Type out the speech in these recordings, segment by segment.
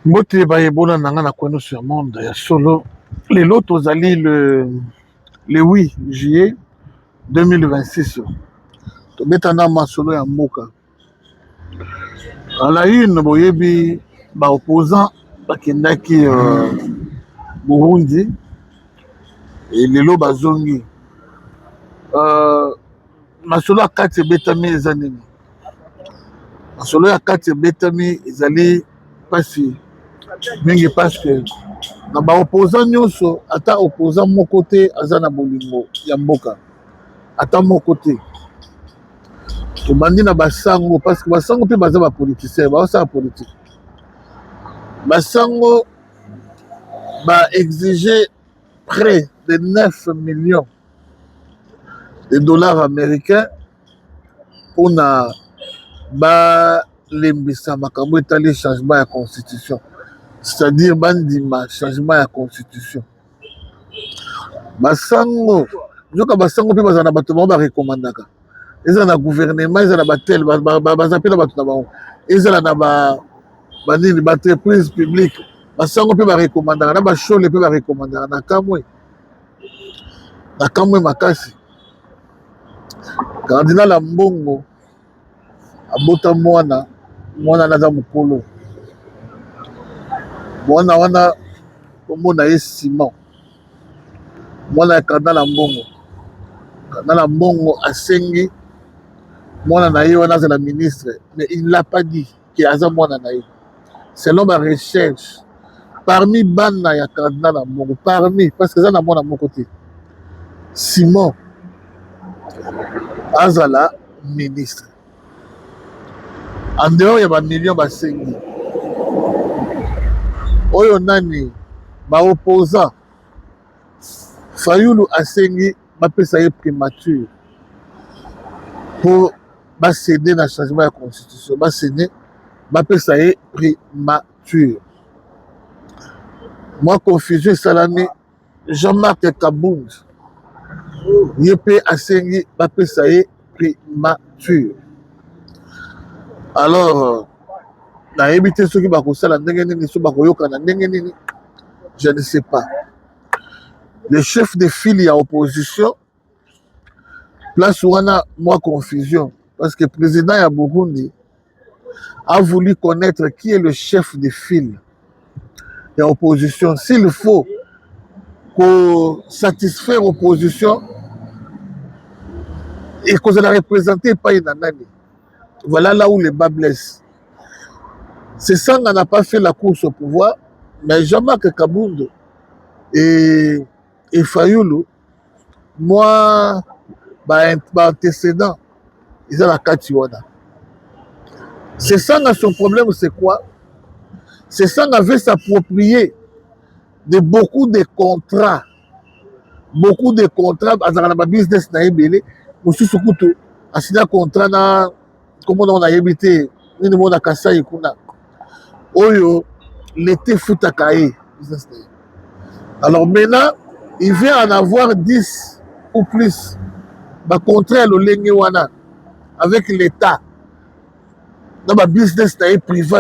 Mbote bayebona nanga na kweno sur monde ya solo lelo tozali le 8 juillet 2026 tobetana masolo ya mboka à la une boyebi ba opposant bakendaki Burundi et lelo bazongi masolo ya kati ebetami eza nini masolo ya kati ebetami ezali pasi mingi parce que na ba opposant nyonso ata opposant moko te aza na bolingo ya mboka ata moko te tobandi na basango parce que basango mpe baza bapoliticien baosala politique basango baexige près de 9 millions de dollars américains mpona balembisa makambo etali changement ya constitution, c'est-à-dire bandima changement ya constitution. Basango nyoka basango mpe bazala na bato bango barekomandaka ezala na gouvernement ezala na batel baza mpe na bato na bango ezala na banini baentreprise publique basango mpe barekomandaka na bashole mpe barekomandaka na kamwe makasi. Cardinal ya mbongo abota mwana naza mokolo mwana wana komona ye Simon mwana ya cardinal ya mbongo asengi mwana na ye wana azala ministre mais il l'a pas dit que aza mwana na ye selon ma recherche parmi bana ya cardinal ya mbongo parmi parce que eza na mwana moko te Simon azala ministre en dehors ya bamillion basengi oyo nani baopposant Fayulu asengi bapesa ye primature pour basede na changement ya constitution basede bapesa ye primature mwa confusion esalami Jean-Marc Kabound ye mpe asengi bapesa ye primature. Alors nayebi te soki bakosala ndenge nini so bakoyokana ndenge nini je ne sais pas. Le chef de file ya opposition place wana mwa confusion parce que président ya Burundi a voulu connaître qui est le chef de file ya opposition. S'il faut qu'on satisfaire opposition et qu'on la représenter pas une année. Voilà là où le bas blesse. C'est ça qu'on n'a pas fait la course au pouvoir, mais Jean-Marc Kabound et Fayulu, moi, antécédent, ils ont la Katiwana. C'est ça son problème, c'est quoi? C'est ça qu'on veut s'approprier de beaucoup de contrats. Beaucoup de contrats, dans la business, na ebele, aussi surtout, à signer un contrat, comme on a évité, ni monde à Kassai, Oyo, l'été fout à Kaye. Alors maintenant, il vient en avoir 10 ou plus. Contraire le Lengewana avec l'État. Dans ma business privé.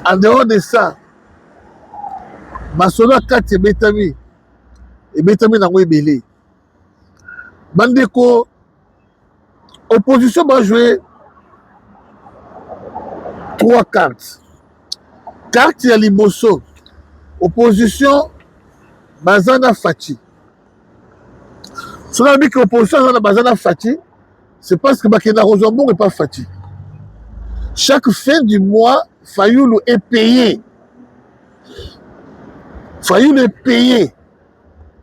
En dehors de ça, ma solo 4 et Betami n'a pas belé. Bandeko, opposition va jouer 3 cartes. Carte ya liboso, opposition Bazana Fati. Si on a dit que l'opposition est Bazana Fati, c'est parce que Bakena Rosambon n'est pas Fati. Chaque fin du mois, Fayulu est payé. Fayulu est payé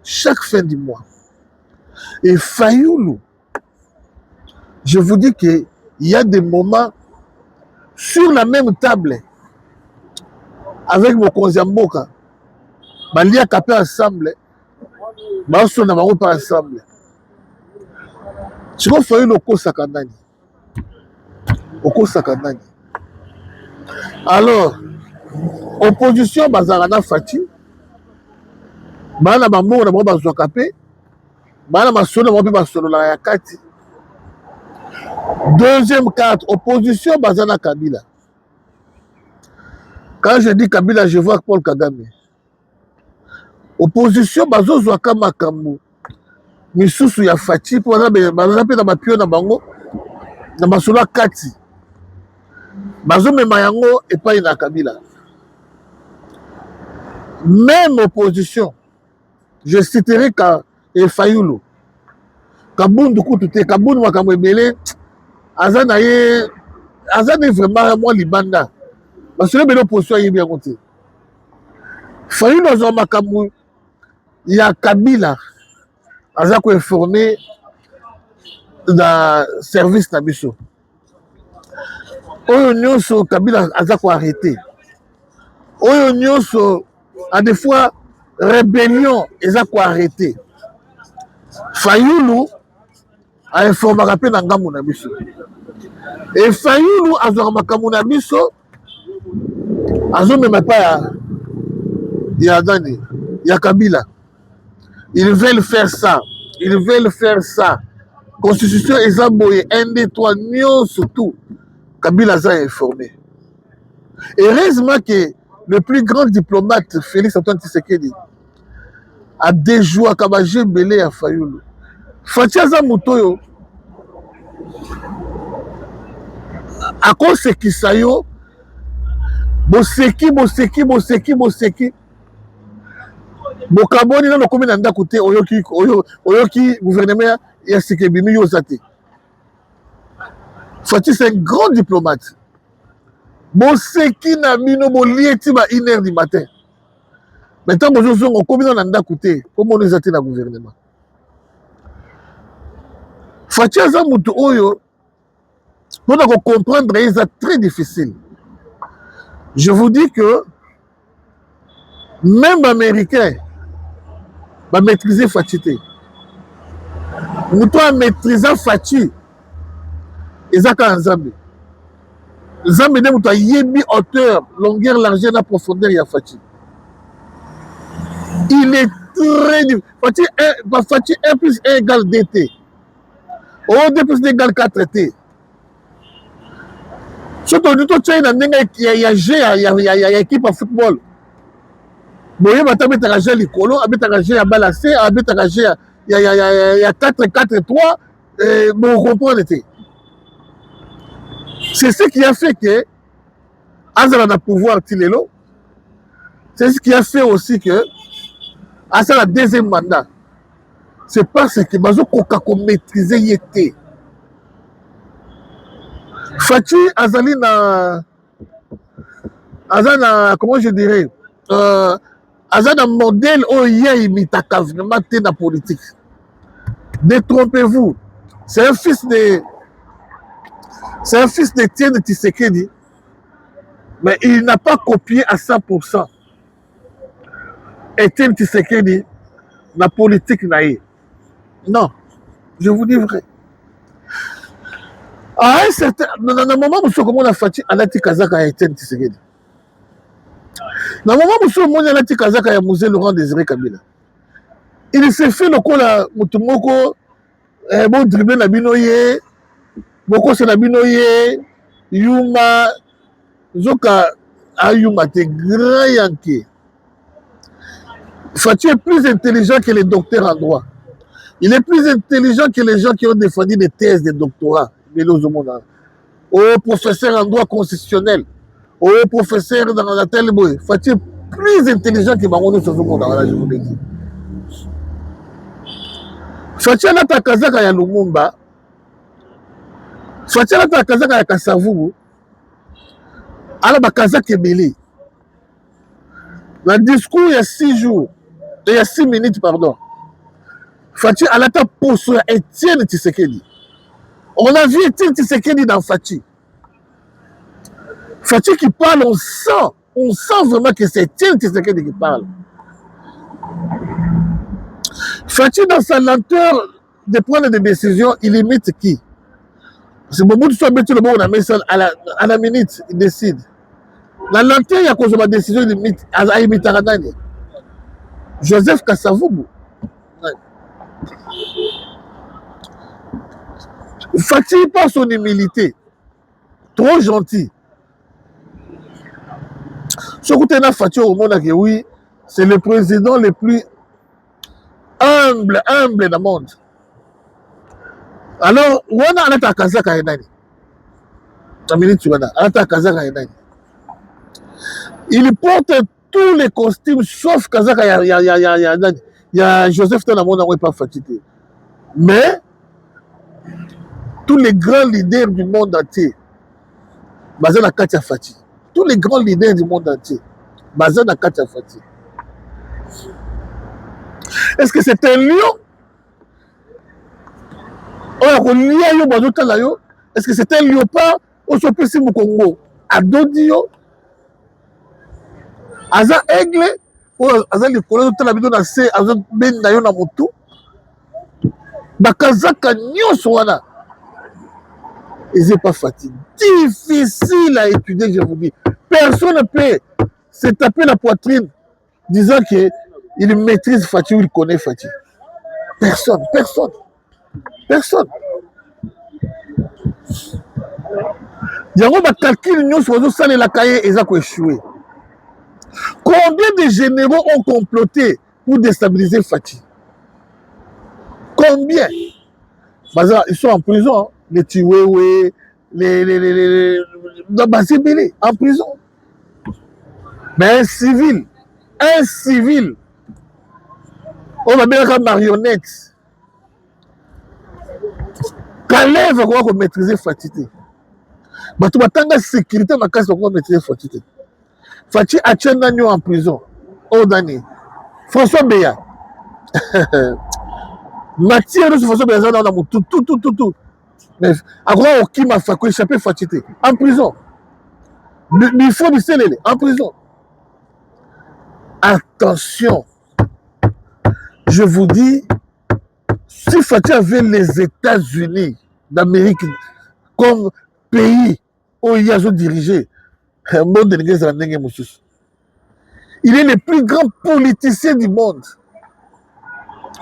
chaque fin du mois. Et Fayulu, je vous dis qu'il y a des moments sur la même table avec mon Konzamboka, Balia Kapé ensemble, Basso n'a pas ensemble. Tu vois, Fayulu au Sakanani. Au Sakanani. Alors, opposition Bazarana Fati, Bana Bambo, on a besoin de Kapé, Bana Masolo, on a besoin de la Kati. Deuxième carte, opposition Bazana Kabila. Quand je dis Kabila, je vois Paul Kagame. Opposition, bazozwa kama kambo. Misusu ya Fachi, pour exemple, na mapio na bango, na masula kati. Bazo mema yango epai na Kabila. Même opposition, je citerai Fayulu. Kabundu Kutute, Kabundu makambo ebele, azana vraiment moi libanda. Parce que l'opposition est bien compté. Fayulu azwa makambo ya Kabila, aza ko informé na service na biso. Oyo nyonso Kabila aza ko arrêté. Oyo nyonso à des fois rébellion eza ko arrêté. Fayulu a informé pe na ngambo na biso. Et Fayulu azwa makambo na biso azo mema pa ya Dani, ya Kabila. Ils veulent faire ça. Ils veulent faire ça. Constitution Ezamboye, 1, 2, 3, Nyon surtout. Kabila a informé. Heureusement que le plus grand diplomate, Félix Antoine Tshisekedi, a déjoué à Kabajé Belé à Fayulu. Fatiaza Moutoyo, à cause de Kisayo, Boseki. Bokaboni na komi na ndako te oyoki gouvernement ya Sekebimi Yozate. Fati c'est un grand diplomate. Boseki na bino bolieti ba 1h du matin. Maintenant bozozongo komi na ndako te komo nozate na gouvernement. Fati aza mutu oyo pour comprendre c'est très difficile. Je vous dis que même américain va maîtriser Fati. Nous devons maîtriser Fati. Et ça, quand Nzambe. Nzambe ne mouta yebi hauteur, longueur, largeur, la profondeur, ya Fati. Il est très difficile. Fati 1 plus 1 égale DT. 2 plus 2 égale 4T. Surtout, nous avons une équipe de football. Boye batabetaka jeu likolo, abetaka jeu ya balacé, abetaka jeu ya 4-4-3, bon comprendre. C'est ce qui a fait que Azala na pouvoir Tilelo. C'est ce qui a fait aussi que Azala deuxième mandat. C'est parce que Bazo Kokako maîtriser yete. Fati Azali na Azana, comment je dirais, Azana modèle où il y a imitaka vraiment dans la politique. Détrompez-vous. C'est un fils de Etienne Tshisekedi, mais il n'a pas copié à 100% Etienne Tshisekedi la politique naïe. Non, je vous dis vrai. À un certain moment, monsieur, comment on a fait à la Tikazaka à Etienne Tshisekedi. Dans le moment où on a dit Kazaka ya Musée Laurent Désiré Kabila, il s'est fait le coup là, Mutumoko, bon dribble na binoye, Boko se na binoye, Yuma, Zoka Ayuma, t'es grand yanké. Fati est plus intelligent que les docteurs en droit. Il est plus intelligent que les gens qui ont défendu des thèses de doctorat. Au professeur en droit constitutionnel. Au professeur dans la telle boy, Fati est plus intelligent que Bangono sur ce monde, je vous le dis. Fati a ta Kazaka ya Lumumba, Fati a ta Kazaka ya Kasavubu, ala ba Kazaka ebele. Le discours il y a 6 jours, il y a 6 minutes, pardon. Fati a ta poste à Etienne Tshisekedi. On a vu Etienne Tshisekedi dans Fati. Fati qui parle, on sent vraiment que c'est Etienne Tshisekedi qui parle. Fati, dans sa lenteur de prendre des décisions, il imite qui? C'est bon, tu sois bêtu le bon, on a mis ça à la minute, il décide. La lenteur, il y a cause de ma décision, il imite Aradani. Joseph Kasavubu. Ouais. Fati, par son humilité, trop gentil. Surtout na Fachi au monde que oui, c'est le président le plus humble dans le monde. Alors, wana anata kazaka enani. Anata kazaka enani. Il porte tous les costumes sauf kazaka ya Joseph Tanamona ou pas fatigué. Mais tous les grands leaders du monde entier, basés na Katia Fati. Tous les grands leaders du monde entier, basés na Katia Fati. Est-ce que c'est un lion? Est-ce que c'est un léopard au Sopesi Mukongo? Adodio? Aza aigle? Aza likolo de la vidéo na se, aza ben na yo na motu? Bakazaka nyonso wana. Ils n'est pas fatigué. Difficile à étudier, je vous dis. Personne ne peut se taper la poitrine disant qu'il maîtrise Fatih ou il connaît Fatih. Personne. Il y a un calcul, nous sommes ça la cahier et ça a échoué. Combien de généraux ont comploté pour déstabiliser Fatih? Combien? Ils sont en prison. Hein. Les Tiwewe, les en prison. Mais un civil, on va bien comme marionnette. Calais va pouvoir maîtriser Fatih. Mais tu vas la sécurité, ma casse va maîtriser Fatih. Fatih a tient Nagno en prison. Oh, Dani. François Béa. Mathieu, François Béa, tout. Mais à quoi qui m'a fait échapper Fatih en prison. Il faut me sceller en prison. Attention. Je vous dis, si Fatih avait les États-Unis d'Amérique comme pays où il y a dirigé, il est le plus grand politicien du monde.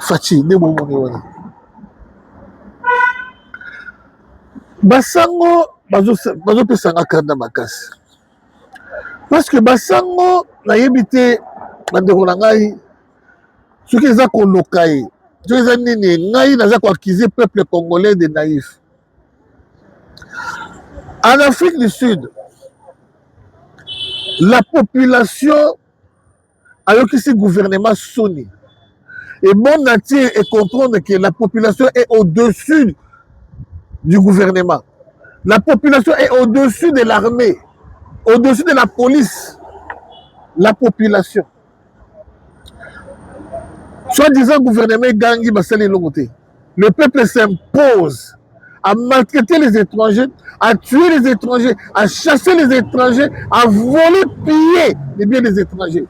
Fatih, Basango, bazopesanga kanda makasi. Parce que Basango, na yebite, bandeko na ngai, ce qui est à Kolokai, ce qui est à Nini, ngai naza ko accuser peuple congolais de naïf. En Afrique du Sud, la population a eu ce gouvernement Sony. Et mon entier est comprendre que la population est au-dessus du gouvernement. La population est au-dessus de l'armée, au-dessus de la police. La population. Soit-disant gouvernement Gangi Bassali Logoté. Le peuple s'impose à maltraiter les étrangers, à tuer les étrangers, à chasser les étrangers, à voler, piller les biens des étrangers.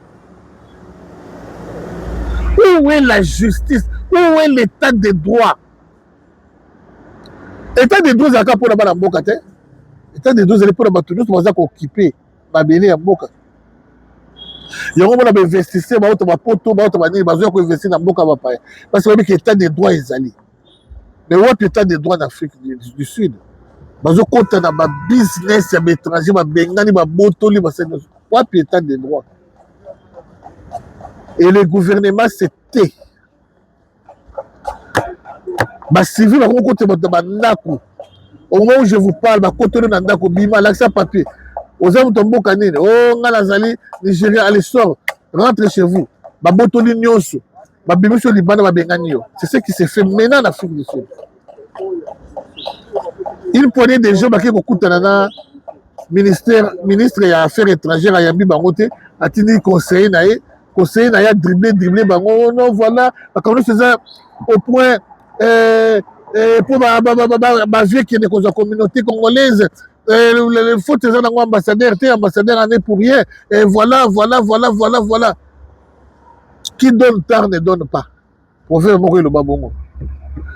Où est la justice? Où est l'état de droit? L'état de droit, c'est pour la Mboka. L'état de droit, c'est pour la Mboka. Nous sommes occupés. Babélé à Mboka. Il y a un investisseur, il y a un poto, il y a un investir dans Mboka. Parce que l'état de droit est allé. Mais où est l'état de droit en Afrique du Sud? Il y a un business, il y a un étranger, il y a un bengani, il y a un boto, il y a un l'état de droit. Et le gouvernement s'est tait. Les civils ont côté de Bandako. Au moment où je vous parle, côté de Bandako, Bima, l'accès papier. Aux hommes tombent canine. Oh, Ngalazali, Nigeria, allez, sort, rentrez chez vous. Babotoli Nyoso, Babimi sur Liban, Babenganio. C'est ce qui s'est fait maintenant en Afrique du Sud. Il prenait des gens qui ont coûté ministre des Affaires étrangères à Yambi Bangote, a tenu conseiller n'a dribblé bango non voilà quand nous faisons au point pour ma vie qui est dans la communauté congolaise il faut que les ambassadeurs en est pour rien et voilà qui donne tard ne donne pas prophète moko le babongo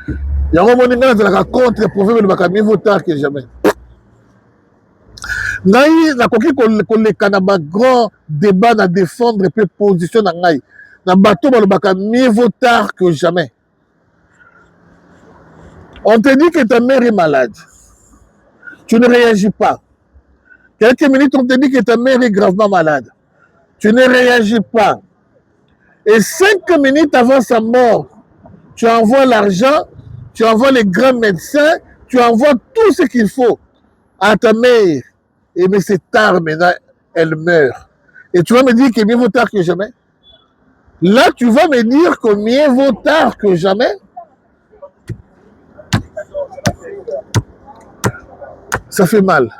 il y a un moment où contre prophète le bakami vaut tard que jamais. Ngai nakoki koleka na ba grand débat na défendre pe position na ngai na bato balobaka mieux vaut tard que jamais. On te dit que ta mère est malade, tu ne réagis pas. Quelques minutes on te dit que ta mère est gravement malade, tu ne réagis pas. Et 5 minutes avant sa mort, tu envoies l'argent, tu envoies les grands médecins, tu envoies tout ce qu'il faut à ta mère. Et mais c'est tard maintenant, elle meurt. Et tu vas me dire que mieux vaut tard que jamais. Là, tu vas me dire que mieux vaut tard que jamais. Ça fait mal.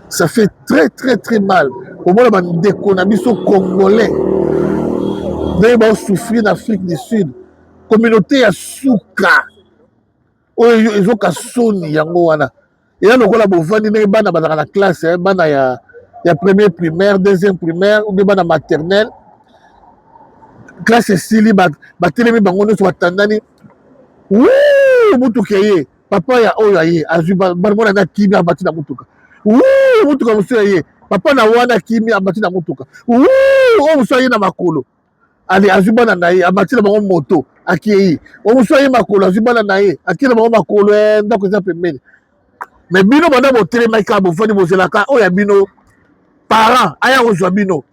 Ça fait très très très mal. Au moins, on a des Congolais. Ils vont souffrir d'Afrique du Sud. Communauté à Souka. Ils ont qu'à Sony. Et là, on a dans la classe. Il y a première primaire, deuxième primaire, ou bien dans la maternelle. Classe Sili, Batelemi Bangono, soit Tandani. Wouh, Moutoukeye. Papa ya Oyaye. Azuba, Barmona na Kimi a battu dans Moutouka. Wouh, Moutouka Moussaye. Papa na Wana Kimi a battu dans Moutouka. Wouh, Moussaye na Makolo. Allez, Azuba na Naye, a battu dans moto. Akiei. Moussaye Makolo, Azuba na Naye. Aki na Makolo, donc ça peut mener. Mais Bino, madame, au télémaïka, vous faites des laka, Oya Bino. Parents, Aya Ozo Bino.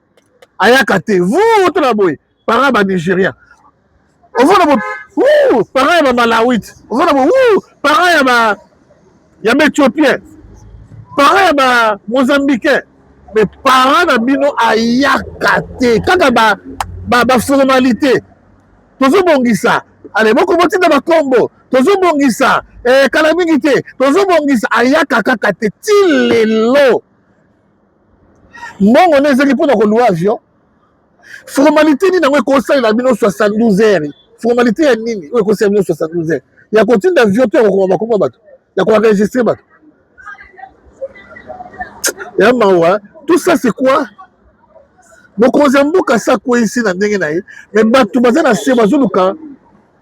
Aya Kate, vous, votre laboy. Parents, Nigériens. On va d'abord, parents, ya Malawite. On va d'abord, parents, ya Éthiopien. Parents, ya Mozambicain. Mais parents, na Bino, Aya Kate. Kaka ba formalité. Tozo bongisa. Allez, beaucoup de dans ma combo. Tozo bongisa. Calamité. Tozo bongisa. Aya Kaka Kate. Tilelo. Moi, on est pour le avion. Formalité ni nango conseil na bino 72 heures. Formalité ya nini? O conseil bino 72 heures. Il y a continue d'avion te ko ba ko bato. Il y a quoi enregistrer bato. Ya mawa, tout ça c'est quoi? Donc on zambuka ça quoi ici na ndenge na ye. Mais bato bazana se bazuluka.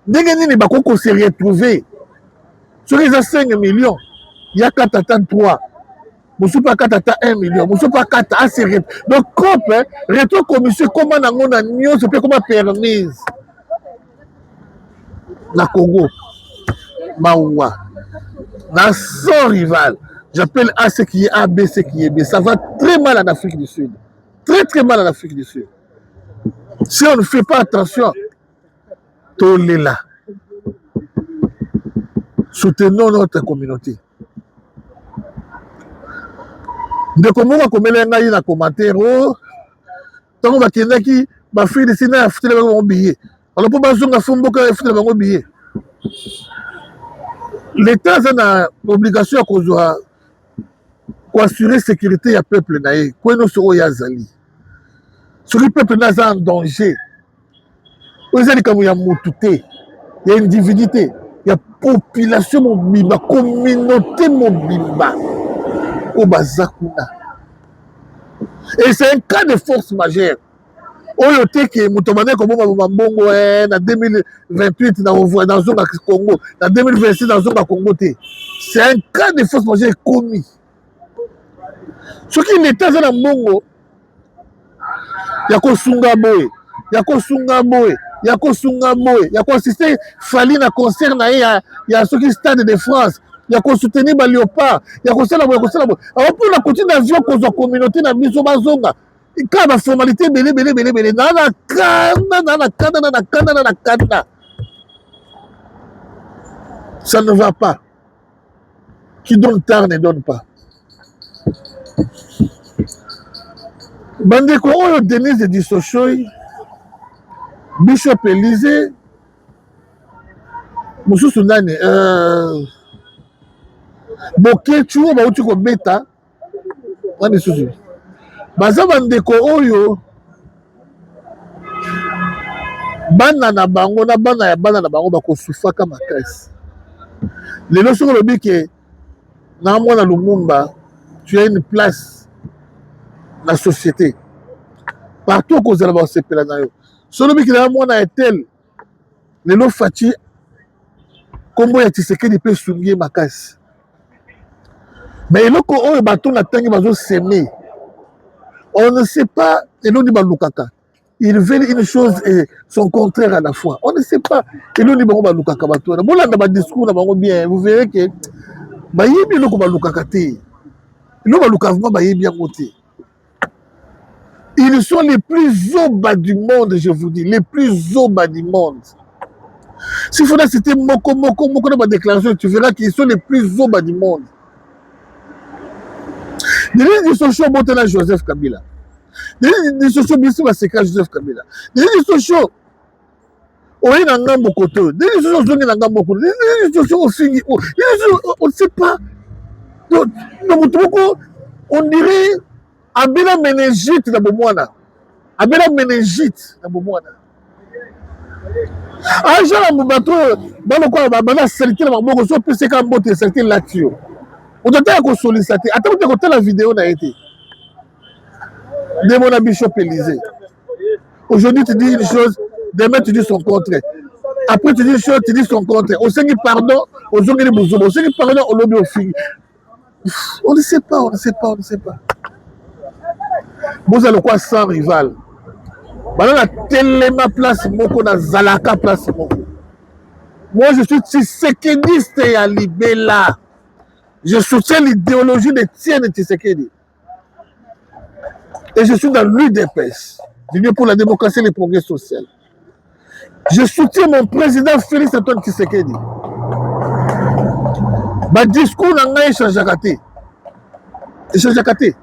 Ndenge nini ba ko se retrouver. Sur les 5 millions, il y a 4 Moussou pas 4 1 million, Moussou pas 4 assez. Donc, COP, rétro commission, comment on a nion, c'est comment permise. Na Congo, Maoua, na son rival, j'appelle A ce qui est A, B ce qui est B. Ça va très mal en Afrique du Sud. Très très mal en Afrique du Sud. Si on ne fait pas attention, tout est là. Soutenons notre communauté. ndeko moko akomeli ngai na commentaire ntango bakendaki bafille de sina afutela bango billet alors mpo bazonga fo mboka efutela bango billet l'état aza na obligation ya kozwa koassure sécurité ya peuple na ye kwe nyonso oyo azali soki peuple na aza en danger oyo eza likambo ya motu te ya individu te ya population mobimba communauté mobimba oyo baza kuna. Et c'est un cas de force majeure. Oyo teke moto bane ko bomba mbongo na 2028 na zonga Congo, na 2026 na zonga Congo te. C'est un cas de force majeure commis. Ce qui l'état za na mbongo ya ko sunga boy, ya ko sunga boy, ya ko sunga boy, ya ko assister fali na concert na ya soki Stade de France. Il y a qu'on soutenir ba léopard, il y a qu'on sala bo, alors pour la continue d'avion qu'on a communauté na biso bazonga. Quand la formalité belé na kanda. Ça ne va pas. Qui donne tard ne donne pas. Bande ko oyo Denise di Sochoy, Bishop Élysée, Moussou nani Bokechu bauti ko beta wani susu baza bandeko oyo bana na bango na bana ya bana na bango bakosufaka makasi lelo soko lobi ke na mwana Lumumba tu as une place na société partout kozala basepela na yo so lobi ke na mwana etel lelo Faci kombo ya Tshisekedi pe sungi makasi. Mais eloko oyo bato na tangi bazo semer, on ne sait pas eloni balukaka. Ils veulent une chose et son contraire à la fois. On ne sait pas eloni bango balukaka bato. Na bolanda ba discours na bango bien, vous verrez que bayebi eloko balukaka te. Eloko balukaka vraiment bayebi yango te. Ils sont les plus au bas du monde, je vous dis, les plus au bas du monde. S'il faudrait citer Moko dans ma déclaration, tu verras qu'ils sont les plus au bas du monde. Ils sont chauds, Montana Joseph Kabila. Ils sont chauds, Bissou Maseka Joseph Kabila. Ils sont chauds. Oui, dans Ngambo Koto. Ils sont chauds, dans Ngambo Koto. Ils sont chauds, on ne sait pas. On dirait Abela Ménégite dans Bomouana. Abela Ménégite dans Bomouana. Ah, j'ai un bateau, dans le coin, on a salté la maboko, on peut se camboter, salté là-dessus. On doit être sollicité. Attends, on a la vidéo, n'a été. De mon Bishop Élysée. Aujourd'hui, tu dis une chose, demain, tu dis son contraire. Après, tu dis une chose, tu dis son contraire. On sait qu'il pardon, on sait qu'il est on sait qu'il pardon, on l'a au fil. On ne sait pas, on ne sait pas, on ne sait pas. Vous allez quoi sans rival? Maintenant, la téléma place, moko na Zalaka place, moko. Moi, je suis Tshisekedi et à Libella. Je soutiens l'idéologie de Tienne Tshisekedi. Et je suis dans l'UDPS, l'Union pour la démocratie et le progrès social. Je soutiens mon président Félix Antoine Tshisekedi. Ma discours n'a pas échangé à côté. Échangé à côté.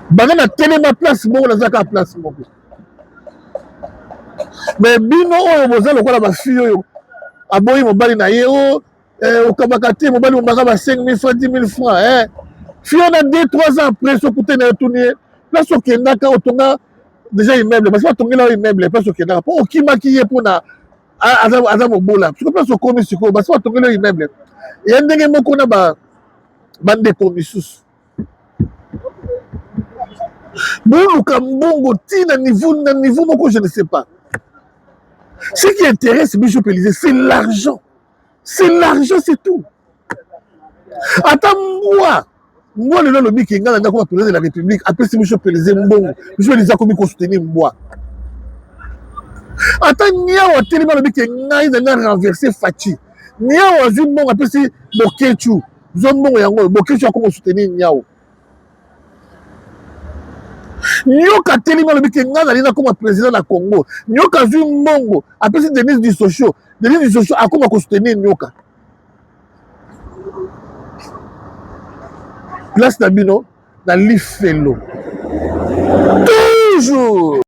Banana télé ma place, bon, la zaka place, mon peu. Mais bino, vous avez le fille, aboyi mon bali na yeo, au Kabakati, mon bali mon bagaba 5 000 francs, 10 000 francs. Fille, on a 2-3 ans après, ce côté n'a tourné. Place au Kendaka, au Tonga, déjà immeuble, parce que pas tourner là immeuble, place au Kendaka. Pour qui maquiller pour na Azam Bola, parce que place au commis, parce que pas tourner là immeuble. Et un dernier mot qu'on a, bande de commissus. Bon, Kambongo, tina niveau, je ne sais pas. Ce qui intéresse Bishop Élysée, c'est l'argent. C'est l'argent, c'est tout. Attends, moi, le lobby qui est dans le président de la République, après c'est Bishop Élysée Mbongo. Bishop Élysée a commis qu'on soutenir moi. Attends, Niawa, tellement le lobby qui est dans le renversé Fachi. Niawa, Zimbongo, après c'est Bokechu. Zombongo, Yango, Bokechu a commis soutenir Niawa. Nyoka telima le bike ngana lina comme président du Congo. Nyoka zui mbongo après c'est Denis Dissosho. Denis Dissosho a comme soutenir Nyoka. Place Nabino dans l'Ifelo. Toujours